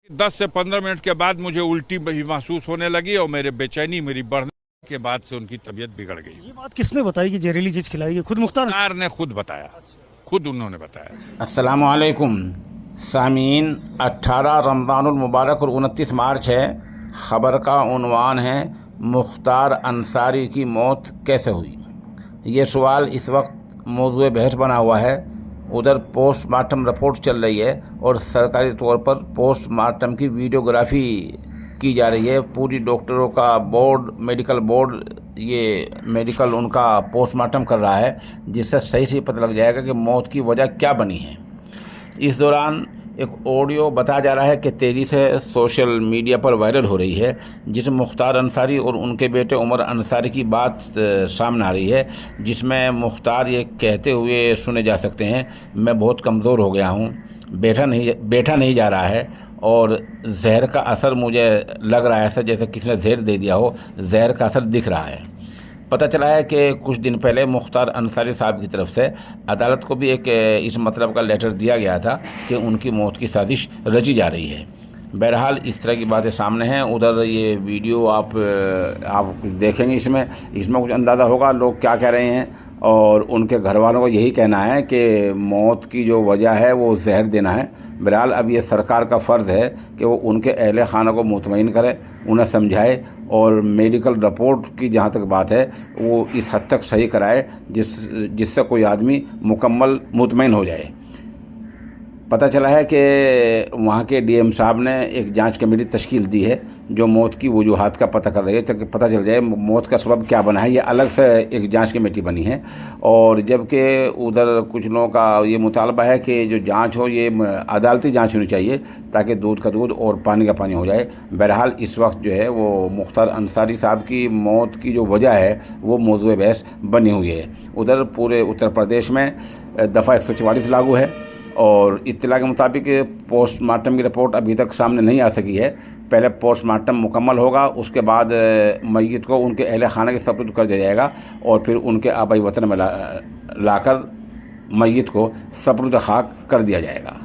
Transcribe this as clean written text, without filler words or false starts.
10 से 15 मिनट के बाद मुझे उल्टी भी महसूस होने लगी और मेरे बेचैनी मेरी बढ़ने के बाद से उनकी तबीयत बिगड़ गई। ये बात किसने बताई कि जहरीली चीज खिलाई है? खुद मुख्तार मुख्तार ने खुद बताया, खुद उन्होंने बताया। अस्सलामु अलैकुम सामीन, 18 रमज़ानुल मुबारक और 29 मार्च है। ख़बर का उन्वान है मुख्तार अंसारी की मौत कैसे हुई। ये सवाल इस वक्त मौज़ूए बहस बना हुआ है। उधर पोस्टमार्टम रिपोर्ट चल रही है और सरकारी तौर पर पोस्टमार्टम की वीडियोग्राफी की जा रही है। पूरी डॉक्टरों का बोर्ड, मेडिकल बोर्ड, ये मेडिकल उनका पोस्टमार्टम कर रहा है, जिससे सही से पता लग जाएगा कि मौत की वजह क्या बनी है। इस दौरान एक ऑडियो बताया जा रहा है कि तेज़ी से सोशल मीडिया पर वायरल हो रही है, जिसमें मुख्तार अंसारी और उनके बेटे उमर अंसारी की बात सामने आ रही है, जिसमें मुख्तार ये कहते हुए सुने जा सकते हैं, मैं बहुत कमज़ोर हो गया हूँ, बैठा नहीं जा रहा है और जहर का असर मुझे लग रहा है ऐसा जैसे किसी ने जहर दे दिया हो, जहर का असर दिख रहा है। पता चला है कि कुछ दिन पहले मुख्तार अंसारी साहब की तरफ से अदालत को भी एक इस मतलब का लेटर दिया गया था कि उनकी मौत की साजिश रची जा रही है। बहरहाल इस तरह की बातें सामने हैं। उधर ये वीडियो आप कुछ देखेंगे, इसमें कुछ अंदाज़ा होगा लोग क्या कह रहे हैं, और उनके घर वालों को यही कहना है कि मौत की जो वजह है वो जहर देना है। बहरहाल अब ये सरकार का फ़र्ज़ है कि वो उनके अहले खाना को मुतमईन करे, उन्हें समझाए और मेडिकल रिपोर्ट की जहाँ तक बात है वो इस हद तक सही कराए जिससे कोई आदमी मुकम्मल मुतमईन हो जाए। पता चला है कि वहाँ के डीएम साहब ने एक जांच कमेटी तश्कील दी है जो मौत की वजूहात का पता कर रही है, ताकि पता चल जाए मौत का सबब क्या बना है। ये अलग से एक जांच कमेटी बनी है, और जबकि उधर कुछ लोगों का ये मुतालबा है कि जो जांच हो ये अदालती जांच होनी चाहिए, ताकि दूध का दूध और पानी का पानी हो जाए। बहरहाल इस वक्त जो है वो मुख्तार अंसारी साहब की मौत की जो वजह है वो मौज़ूए बहस बनी हुई है। उधर पूरे उत्तर प्रदेश में दफ़ा 144 लागू है, और इत्तला के मुताबिक पोस्टमार्टम की रिपोर्ट अभी तक सामने नहीं आ सकी है। पहले पोस्टमार्टम मुकम्मल होगा, उसके बाद मय्यत को उनके अहले खाना के सपुर्द कर दिया जाएगा और फिर उनके आबाई वतन में लाकर मय्यत को सपुर्द खाक कर दिया जाएगा।